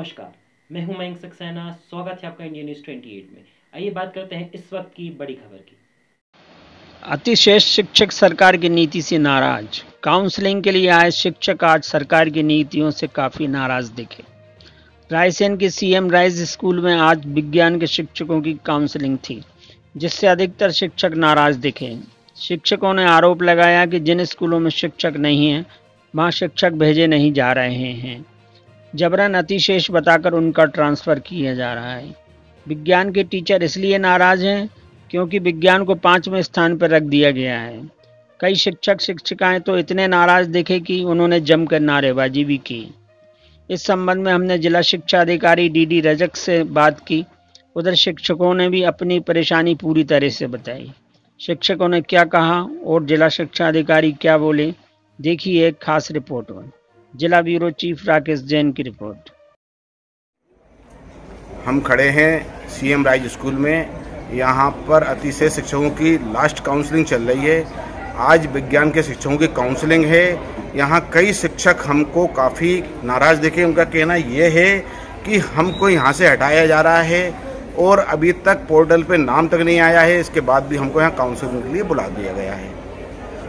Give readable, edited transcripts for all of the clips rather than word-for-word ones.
नमस्कार, मैं हूं मयंक सक्सेना। स्वागत है आपका इंडिया न्यूज़ 28 में। आइए बात करते हैं इस वक्त की बड़ी खबर की। अतिशेष शिक्षक सरकार की नीति से नाराज। काउंसलिंग के लिए आए शिक्षक आज सरकार की नीतियों से काफी नाराज दिखे। रायसेन के सीएम राइज स्कूल में आज विज्ञान के शिक्षकों की काउंसलिंग थी, जिससे अधिकतर शिक्षक नाराज दिखे। शिक्षकों ने आरोप लगाया कि जिन स्कूलों में शिक्षक नहीं हैं, वहां शिक्षक भेजे नहीं जा रहे हैं। जबरन अतिशेष बताकर उनका ट्रांसफर किया जा रहा है। विज्ञान के टीचर इसलिए नाराज हैं क्योंकि विज्ञान को 5वें स्थान पर रख दिया गया है। कई शिक्षक शिक्षिकाएं तो इतने नाराज दिखे कि उन्होंने जमकर नारेबाजी भी की। इस संबंध में हमने जिला शिक्षा अधिकारी डीडी रजक से बात की। उधर शिक्षकों ने भी अपनी परेशानी पूरी तरह से बताई। शिक्षकों ने क्या कहा और जिला शिक्षा अधिकारी क्या बोले, देखिए एक खास रिपोर्ट में। जिला ब्यूरो चीफ राकेश जैन की रिपोर्ट। हम खड़े हैं सीएम राइज स्कूल में। यहाँ पर अतिशय शिक्षकों की लास्ट काउंसलिंग चल रही है। आज विज्ञान के शिक्षकों की काउंसलिंग है। यहाँ कई शिक्षक हमको काफ़ी नाराज़ दिखे। उनका कहना ये है कि हमको यहाँ से हटाया जा रहा है और अभी तक पोर्टल पे नाम तक नहीं आया है। इसके बाद भी हमको यहाँ काउंसलिंग के लिए बुला दिया गया है।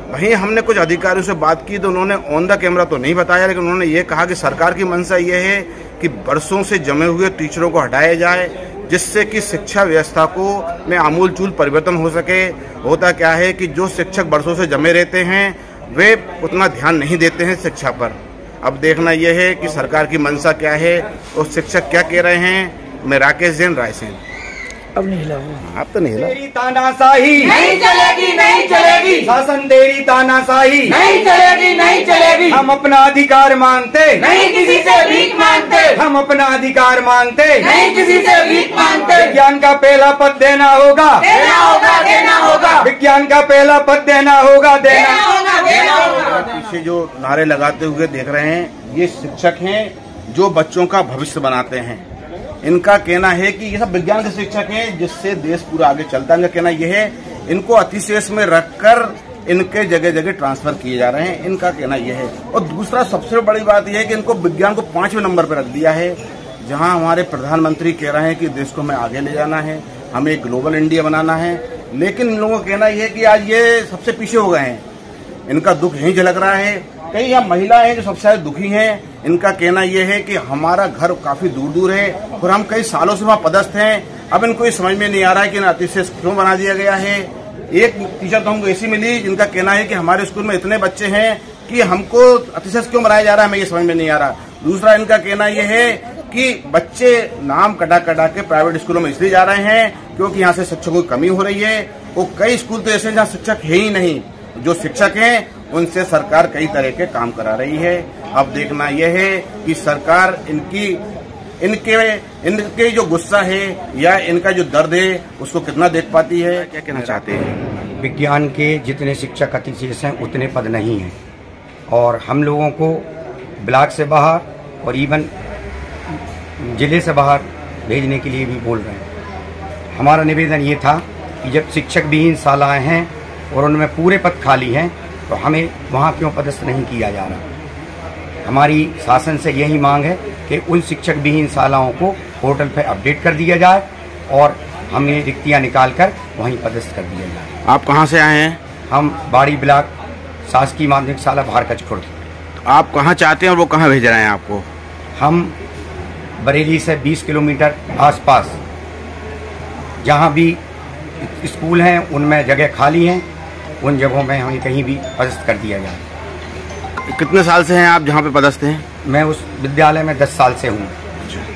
वहीं हमने कुछ अधिकारियों से बात की तो उन्होंने ऑन द कैमरा तो नहीं बताया, लेकिन उन्होंने ये कहा कि सरकार की मंशा ये है कि बरसों से जमे हुए टीचरों को हटाया जाए, जिससे कि शिक्षा व्यवस्था को में आमूलचूल परिवर्तन हो सके। होता क्या है कि जो शिक्षक बरसों से जमे रहते हैं वे उतना ध्यान नहीं देते हैं शिक्षा पर। अब देखना यह है कि सरकार की मंशा क्या है और शिक्षक क्या कह रहे हैं। मैं राकेश जैन, रायसेन। अब नहीं हिलाऊंगा। आप तो नहीं हिला। तेरी तानाशाही नहीं चलेगी, नहीं चलेगी। शासन तेरी तानाशाही नहीं चलेगी, नहीं चलेगी। हम अपना अधिकार मांगते नहीं किसी से भीख मांगते। हम अपना अधिकार मांगते नहीं किसी से भीख मांगते। विज्ञान का पहला पद देना होगा, देना होगा, देना होगा। विज्ञान का पहला पद देना होगा, देना होगा, देना होगा। पीछे जो नारे लगाते हुए देख रहे हैं, ये शिक्षक हैं जो बच्चों का भविष्य बनाते हैं। इनका कहना है कि ये सब विज्ञान के शिक्षक हैं जिससे देश पूरा आगे चलता है। इनका कहना यह है इनको अतिशेष में रखकर इनके जगह जगह ट्रांसफर किए जा रहे हैं। इनका कहना यह है। और दूसरा सबसे बड़ी बात यह है कि इनको विज्ञान को 5वें नंबर पर रख दिया है, जहां हमारे प्रधानमंत्री कह रहे हैं कि देश को हमें आगे ले जाना है, हमें एक ग्लोबल इंडिया बनाना है। लेकिन इन लोगों का कहना यह है कि आज ये सबसे पीछे हो गए हैं। इनका दुख यहीं झलक रहा है। कई यहाँ महिलाएं हैं जो सबसे ज्यादा दुखी हैं। इनका कहना यह है कि हमारा घर काफी दूर दूर है और हम कई सालों से वहाँ पदस्थ हैं। अब इनको ये समझ में नहीं आ रहा है कि अतिशेष क्यों बना दिया गया है। एक टीचर तो हमको ऐसी मिली जिनका कहना है कि हमारे स्कूल में इतने बच्चे हैं कि हमको अतिशेष क्यों बनाया जा रहा है, हमें ये समझ में नहीं आ रहा। दूसरा इनका कहना यह है कि बच्चे नाम कटा कटा के प्राइवेट स्कूलों में इसलिए जा रहे हैं क्योंकि यहाँ से शिक्षकों की कमी हो रही है। और कई स्कूल तो ऐसे जहाँ शिक्षक है ही नहीं। जो शिक्षक हैं उनसे सरकार कई तरह के काम करा रही है। अब देखना यह है कि सरकार इनके जो गुस्सा है या इनका जो दर्द है उसको कितना देख पाती है। क्या कहना चाहते हैं? विज्ञान के जितने शिक्षक अतिशेष हैं उतने पद नहीं हैं और हम लोगों को ब्लॉक से बाहर और इवन जिले से बाहर भेजने के लिए भी बोल रहे हैं। हमारा निवेदन ये था कि जब शिक्षक विहीन शालाएं हैं और उनमें पूरे पद खाली हैं तो हमें वहाँ क्यों पदस्थ नहीं किया जा रहा। हमारी शासन से यही मांग है कि उन शिक्षक विहीन शालाओं को पोर्टल पर अपडेट कर दिया जाए और हमें रिक्तियाँ निकालकर वहीं पदस्थ कर दिया जाए। आप कहाँ से आए हैं? हम बाड़ी ब्लॉक शासकीय माध्यमिक शाला भारकचखुर्द। आप कहाँ चाहते हैं और वो कहाँ भेज रहे हैं आपको? हम बरेली से 20 किलोमीटर आसपास जहाँ भी स्कूल हैं उनमें जगह खाली हैं, उन जगहों में हमें कहीं भी पदस्थ कर दिया जाए। कितने साल से हैं आप जहाँ पे पदस्थ हैं? मैं उस विद्यालय में 10 साल से हूँ।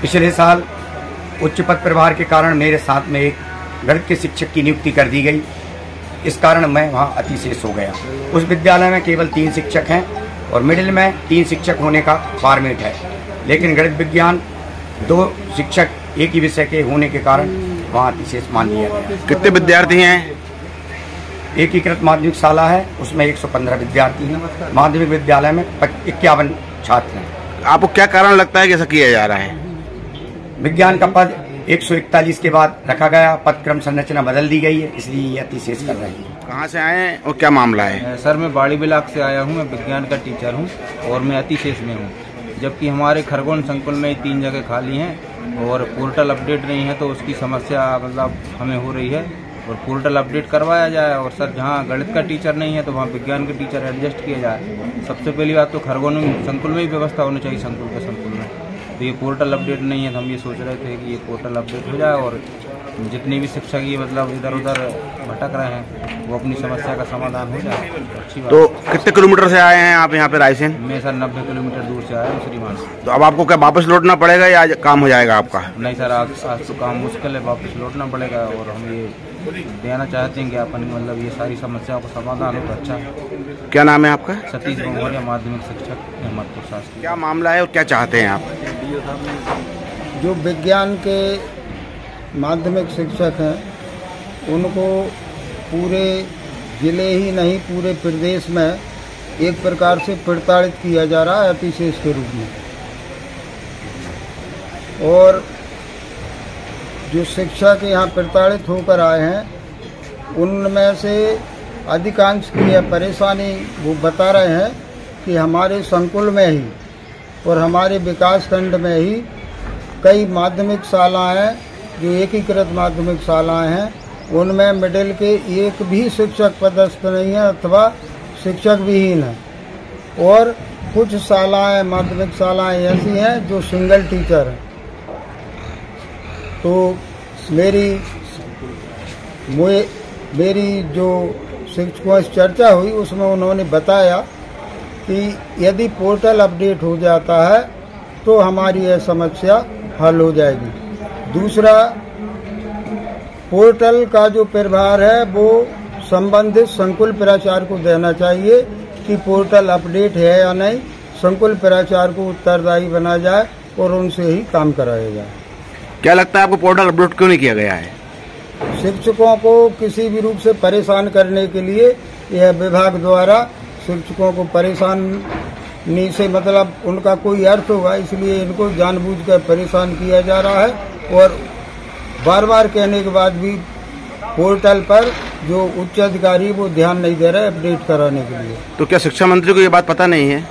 पिछले साल उच्च पद प्रभार के कारण मेरे साथ में एक गणित के शिक्षक की नियुक्ति कर दी गई। इस कारण मैं वहाँ अतिशेष हो गया। उस विद्यालय में केवल 3 शिक्षक हैं और मिडिल में 3 शिक्षक होने का फॉर्मेट है, लेकिन गणित विज्ञान 2 शिक्षक एक ही विषय के होने के कारण वहाँ अतिशेष मान लिया गया। कितने विद्यार्थी हैं? एकीकृत माध्यमिक शाला है, उसमें 115 विद्यार्थी हैं। माध्यमिक विद्यालय में 51 छात्र हैं। आपको क्या कारण लगता है कि ऐसा किया जा रहा है? विज्ञान का पद 141 के बाद रखा गया, पद क्रम संरचना बदल दी गई है, इसलिए ये अतिशेष कर रहे हैं। कहाँ से आए हैं और क्या मामला है? सर मैं बाड़ी ब्लॉक से आया हूँ। मैं विज्ञान का टीचर हूँ और मैं अतिशेष में हूँ। जबकि हमारे खरगोन संकुल में 3 जगह खाली हैं और पोर्टल अपडेट नहीं है, तो उसकी समस्या मतलब हमें हो रही है। और पोर्टल अपडेट करवाया जाए और सर जहाँ गणित का टीचर नहीं है तो वहाँ विज्ञान के टीचर एडजस्ट किया जाए। सबसे पहली बात तो खरगोन संकुल में ही व्यवस्था होनी चाहिए, संकुल में। तो ये पोर्टल अपडेट नहीं है, तो हम ये सोच रहे थे कि ये पोर्टल अपडेट हो जाए और जितने भी शिक्षक ये मतलब इधर उधर भटक रहे हैं वो अपनी समस्या का समाधान हो जाए। अच्छी बात। तो कितने किलोमीटर से आए हैं आप यहाँ पे रायसेन? मैं सर 90 किलोमीटर दूर से आया हूँ श्रीमान। तो अब आपको क्या वापस लौटना पड़ेगा या आज काम हो जाएगा आपका? नहीं सर, आज तो काम मुश्किल है, वापस लौटना पड़ेगा। और हम ये देना चाहते हैं कि अपन मतलब ये सारी समस्याओं का समाधान हो तो अच्छा है। क्या नाम है आपका? सतीश गंगोरिया, माध्यमिक शिक्षक अहमदपुर शासकीय। क्या मामला है और क्या चाहते हैं आप? जो विज्ञान के माध्यमिक शिक्षक हैं उनको पूरे जिले ही नहीं पूरे प्रदेश में एक प्रकार से प्रताड़ित किया जा रहा है अतिशेष के रूप में। और जो शिक्षक यहाँ प्रताड़ित होकर आए हैं उनमें से अधिकांश की यह परेशानी वो बता रहे हैं कि हमारे संकुल में ही और हमारे विकास खंड में ही कई माध्यमिक शालाएँ जो एकीकृत माध्यमिक शालाएँ हैं उनमें मिडिल के एक भी शिक्षक पदस्थ नहीं है अथवा शिक्षक विहीन है। और कुछ शालाएँ माध्यमिक शालाएँ ऐसी हैं जो सिंगल टीचर हैं। तो मेरी जो शिक्षकों से चर्चा हुई उसमें उन्होंने बताया कि यदि पोर्टल अपडेट हो जाता है तो हमारी यह समस्या हल हो जाएगी। दूसरा, पोर्टल का जो प्रभार है वो संबंधित संकुल प्राचार्य को देना चाहिए कि पोर्टल अपडेट है या नहीं। संकुल प्राचार्य को उत्तरदायी बना जाए और उनसे ही काम कराया जाए। क्या लगता है आपको पोर्टल अपडेट क्यों नहीं किया गया है? शिक्षकों को किसी भी रूप से परेशान करने के लिए यह विभाग द्वारा शिक्षकों को परेशानी से मतलब उनका कोई अर्थ होगा, इसलिए इनको जानबूझकर परेशान किया जा रहा है। और बार बार कहने के बाद भी पोर्टल पर जो उच्च अधिकारी वो ध्यान नहीं दे रहे अपडेट कराने के लिए। तो क्या शिक्षा मंत्री को ये बात पता नहीं है?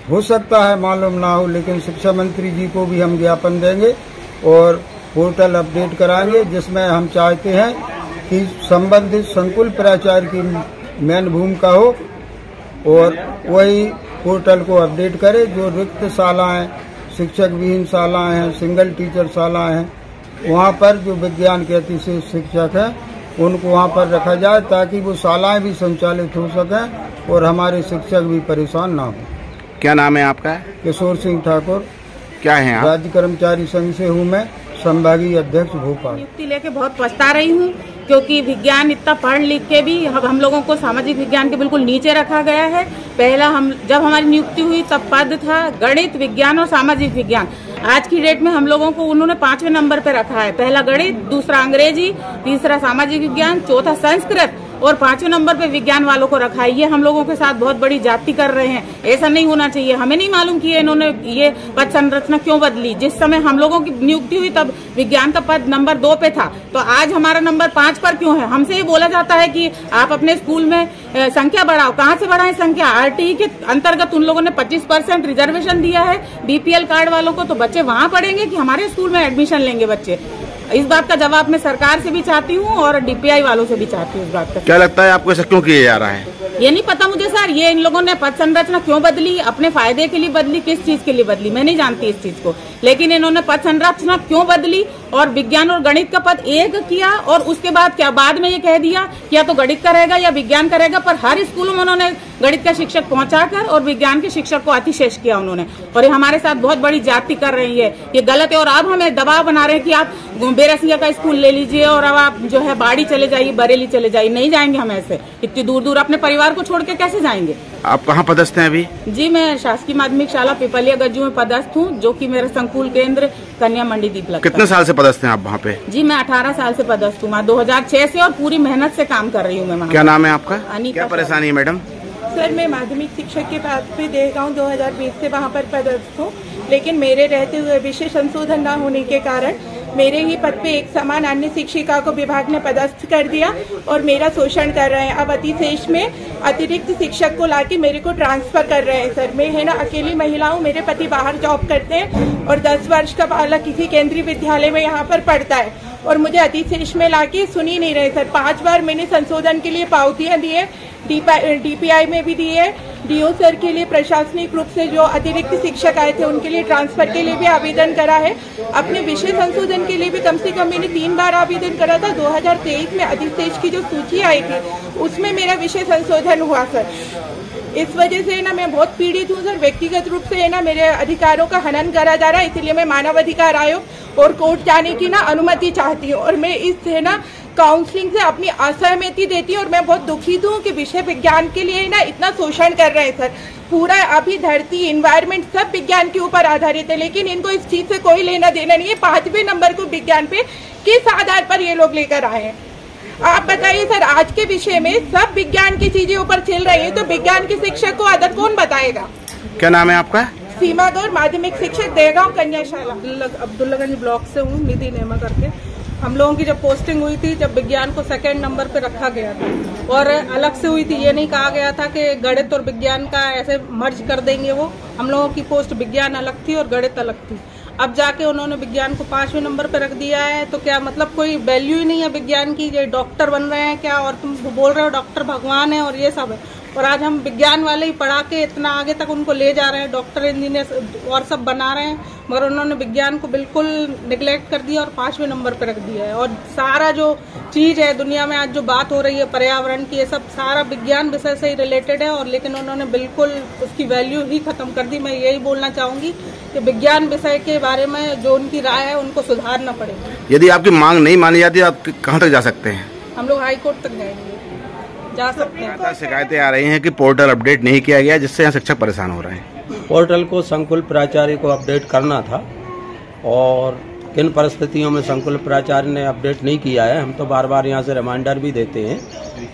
हो सकता है मालूम ना हो, लेकिन शिक्षा मंत्री जी को भी हम ज्ञापन देंगे और पोर्टल अपडेट कराएंगे, जिसमें हम चाहते हैं कि संबंधित संकुल प्राचार्य की मेन भूमिका हो और वही पोर्टल को अपडेट करे। जो रिक्त शालाएं, शिक्षक विहीन शालाएं हैं, सिंगल टीचर शालाएं हैं, वहाँ पर जो विज्ञान के अतिशेष शिक्षक हैं उनको वहाँ पर रखा जाए ताकि वो शालाएं भी संचालित हो सकें और हमारे शिक्षक भी परेशान ना हो। क्या नाम है आपका? किशोर सिंह ठाकुर। क्या है आप? राज्य कर्मचारी संघ से हूँ मैं, संभागीय अध्यक्ष भोपाल। नियुक्ति लेके बहुत पछता रही हूँ क्योंकि विज्ञान इतना पढ़ लिख के भी हम लोगों को सामाजिक विज्ञान के बिल्कुल नीचे रखा गया है। पहला जब हमारी नियुक्ति हुई तब पद था गणित, विज्ञान और सामाजिक विज्ञान। आज की डेट में हम लोगों को उन्होंने 5वें नंबर पे रखा है। पहला गणित, दूसरा अंग्रेजी, तीसरा सामाजिक विज्ञान, चौथा संस्कृत और 5वें नंबर पे विज्ञान वालों को रखा है। ये हम लोगों के साथ बहुत बड़ी जाति कर रहे हैं। ऐसा नहीं होना चाहिए। हमें नहीं मालूम कि इन्होंने ये पद संरचना क्यों बदली। जिस समय हम लोगों की नियुक्ति हुई तब विज्ञान का पद नंबर 2 पे था, तो आज हमारा नंबर 5 पर क्यों है? हमसे ये बोला जाता है कि आप अपने स्कूल में संख्या बढ़ाओ। कहाँ से बढ़ाएं संख्या? आरटीई के अंतर्गत उन लोगों ने 25% रिजर्वेशन दिया है बीपीएल कार्ड वालों को, तो बच्चे वहाँ पढ़ेंगे कि हमारे स्कूल में एडमिशन लेंगे बच्चे? इस बात का जवाब मैं सरकार से भी चाहती हूँ और डीपीआई वालों से भी चाहती हूँ। इस बात का क्या लगता है आपको ऐसा क्यों किया जा रहा है? ये नहीं पता मुझे सर, ये इन लोगों ने पद संरचना क्यों बदली, अपने फायदे के लिए बदली, किस चीज के लिए बदली मैं नहीं जानती इस चीज को, लेकिन इन्होंने पद संरचना क्यों बदली और विज्ञान और गणित का पद एक किया और उसके बाद क्या बाद में ये कह दिया कि या तो गणित का रहेगा या विज्ञान का रहेगा। पर हर स्कूलों में उन्होंने गणित का शिक्षक पहुंचाकर और विज्ञान के शिक्षक को अतिशेष किया उन्होंने, और ये हमारे साथ बहुत बड़ी जाति कर रही है। ये गलत है और अब हमें दबाव बना रहे हैं कि आप बेरसिया का स्कूल ले लीजिए और अब आप जो है बाड़ी चले जाइए, बरेली चले जाइए। नहीं जाएंगे हम ऐसे, इतनी दूर दूर अपने परिवार को छोड़ के कैसे जाएंगे। आप कहाँ पदस्थ हैं अभी? जी मैं शासकीय माध्यमिक शाला पिपलिया गज्जू में पदस्थ हूँ, जो कि मेरा संकुल केंद्र कन्या मंडी दीप लगता है। कितने साल से पदस्थ हैं आप वहाँ पे? जी मैं 18 साल से पदस्थ हूँ, 2006 से, और पूरी मेहनत से काम कर रही हूँ मैं। क्या नाम है आपका? क्या परेशानी है मैडम? सर मैं माध्यमिक शिक्षक के पद पे देहगांव 2020 से वहाँ पर पदस्थ हूँ, लेकिन मेरे रहते हुए विषय संशोधन न होने के कारण मेरे ही पद पे एक समान अन्य शिक्षिका को विभाग ने पदस्थ कर दिया और मेरा शोषण कर रहे हैं। अब अतिशेष में अतिरिक्त शिक्षक को लाके मेरे को ट्रांसफर कर रहे हैं सर। मैं है ना अकेली महिला हूँ, मेरे पति बाहर जॉब करते हैं और 10 वर्ष का बालक किसी केंद्रीय विद्यालय में यहाँ पर पढ़ता है और मुझे अतिशेष में लाके सुन ही नहीं रहे सर। 5 बार मैंने संशोधन के लिए पावतियां दी है, DPI में भी दी है, DO सर के लिए प्रशासनिक रूप से जो अतिरिक्त शिक्षक आए थे उनके लिए ट्रांसफर के लिए भी आवेदन करा है। अपने विषय संशोधन के लिए भी कम से कम मैंने 3 बार आवेदन करा था। 2023 में अतिशेष की जो सूची आई थी उसमें मेरा विषय संशोधन हुआ सर। इस वजह से ना मैं बहुत पीड़ित हूँ सर। व्यक्तिगत रूप से है ना मेरे अधिकारों का हनन करा जा रहा है, इसलिए मैं मानव अधिकार आयोग और कोर्ट जाने की ना अनुमति चाहती हूँ और मैं इस है ना काउंसलिंग से अपनी असहमति देती हूँ और मैं बहुत दुखित हूँ कि विषय विज्ञान के लिए ना इतना शोषण कर रहे हैं सर। पूरा अभी धरती इन्वायरमेंट सब विज्ञान के ऊपर आधारित है, लेकिन इनको इस चीज से कोई लेना देना नहीं है। 5वें नंबर को विज्ञान पे किस आधार पर ये लोग लेकर आए हैं? आप बताइए सर, आज के विषय में सब विज्ञान की चीजें ऊपर चल रही है तो विज्ञान के शिक्षक को आदत कौन बताएगा? क्या नाम है आपका? सीमा गौर, माध्यमिक शिक्षक, देगांव कन्याशाला। अब्दुल्लागंज ब्लॉक से हूँ, निधि नेमा करके। हम लोगों की जब पोस्टिंग हुई थी, जब विज्ञान को 2nd नंबर पे रखा गया था और अलग से हुई थी, ये नहीं कहा गया था कि गणित और विज्ञान का ऐसे मर्ज कर देंगे। वो हम लोगों की पोस्ट विज्ञान अलग थी और गणित अलग थी। अब जाके उन्होंने विज्ञान को 5वें नंबर पे रख दिया है, तो क्या मतलब कोई वैल्यू ही नहीं है विज्ञान की? ये डॉक्टर बन रहे हैं क्या? और तुम बोल रहे हो डॉक्टर भगवान है और ये सब है, और आज हम विज्ञान वाले ही पढ़ा के इतना आगे तक उनको ले जा रहे हैं, डॉक्टर इंजीनियर और सब बना रहे हैं, मगर उन्होंने विज्ञान को बिल्कुल निगलेक्ट कर दिया और 5वें नंबर पे रख दिया है। और सारा जो चीज है दुनिया में आज जो बात हो रही है पर्यावरण की, ये सब सारा विज्ञान विषय से ही रिलेटेड है, और लेकिन उन्होंने बिल्कुल उसकी वैल्यू ही खत्म कर दी। मैं यही बोलना चाहूंगी कि विज्ञान विषय के बारे में जो उनकी राय है उनको सुधारना पड़ेगा। यदि आपकी मांग नहीं मानी जाती आप कहाँ तक जा सकते हैं? हम लोग हाई कोर्ट तक जाएंगे, जा सकते हैं। शिकायतें आ रही हैं कि पोर्टल अपडेट नहीं किया गया, जिससे यहाँ शिक्षक परेशान हो रहे हैं। पोर्टल को संकुल प्राचार्य को अपडेट करना था और किन परिस्थितियों में संकुल प्राचार्य ने अपडेट नहीं किया है, हम तो बार बार यहाँ से रिमाइंडर भी देते हैं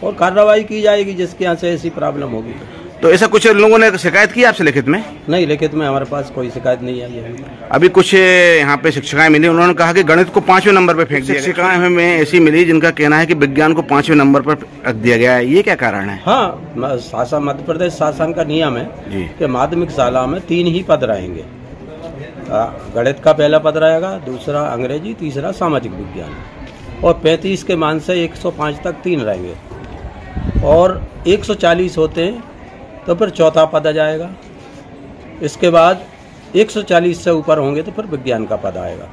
और कार्रवाई की जाएगी जिसके यहाँ से ऐसी प्रॉब्लम होगी। तो ऐसा कुछ लोगों ने शिकायत की आपसे लिखित में? नहीं, लिखित में हमारे पास कोई शिकायत नहीं आई है। अभी कुछ यहाँ पे शिक्षिकाएं मिली, उन्होंने कहा कि गणित को 5वें नंबर पे फेंक दिया। शिक्षिकाएं हमें ऐसी मिली जिनका कहना है कि विज्ञान को 5वें नंबर पर रख दिया गया है, ये क्या कारण है? हाँ, शासन मध्य प्रदेश शासन का नियम है कि माध्यमिक शाला में 3 ही पद रहेंगे। गणित का पहला पद रहेगा, दूसरा अंग्रेजी, तीसरा सामाजिक विज्ञान, और 35 के मान से 105 तक 3 रहेंगे, और 140 होते हैं तो फिर चौथा पद आ जाएगा। इसके बाद 140 से ऊपर होंगे तो फिर विज्ञान का पद आएगा।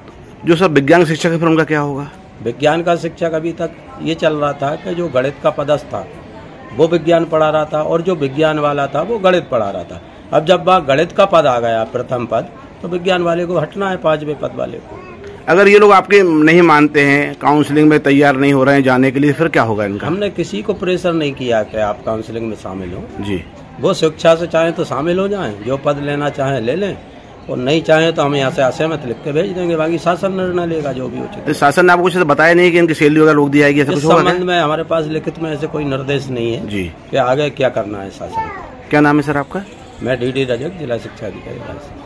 जो सब विज्ञान शिक्षक है फिर उनका क्या होगा? विज्ञान का शिक्षक अभी तक ये चल रहा था कि जो गणित का पदस्थ था वो विज्ञान पढ़ा रहा था और जो विज्ञान वाला था वो गणित पढ़ा रहा था। अब जब वह गणित का पद आ गया, प्रथम पद, तो विज्ञान वाले को हटना है 5वें पद वाले को। अगर ये लोग आपके नहीं मानते हैं, काउंसलिंग में तैयार नहीं हो रहे हैं जाने के लिए, फिर क्या होगा इनका? हमने किसी को प्रेशर नहीं किया कि आप काउंसलिंग में शामिल हो जी। वो शिक्षा से चाहें तो शामिल हो जाएं, जो पद लेना चाहें ले लें, और नहीं चाहें तो हम यहाँ से असहमत लिख के भेज देंगे, बाकी शासन निर्णय लेगा जो भी उचित। शासन ने आपको कुछ बताया नहीं कि इनकी सैलरी वगैरह रोक दी जाएगी? इस संबंध में हमारे पास लिखित में ऐसे कोई निर्देश नहीं है जी कि आगे क्या करना है शासन। क्या नाम है सर आपका? मैं DD रजक, जिला शिक्षा अधिकारी।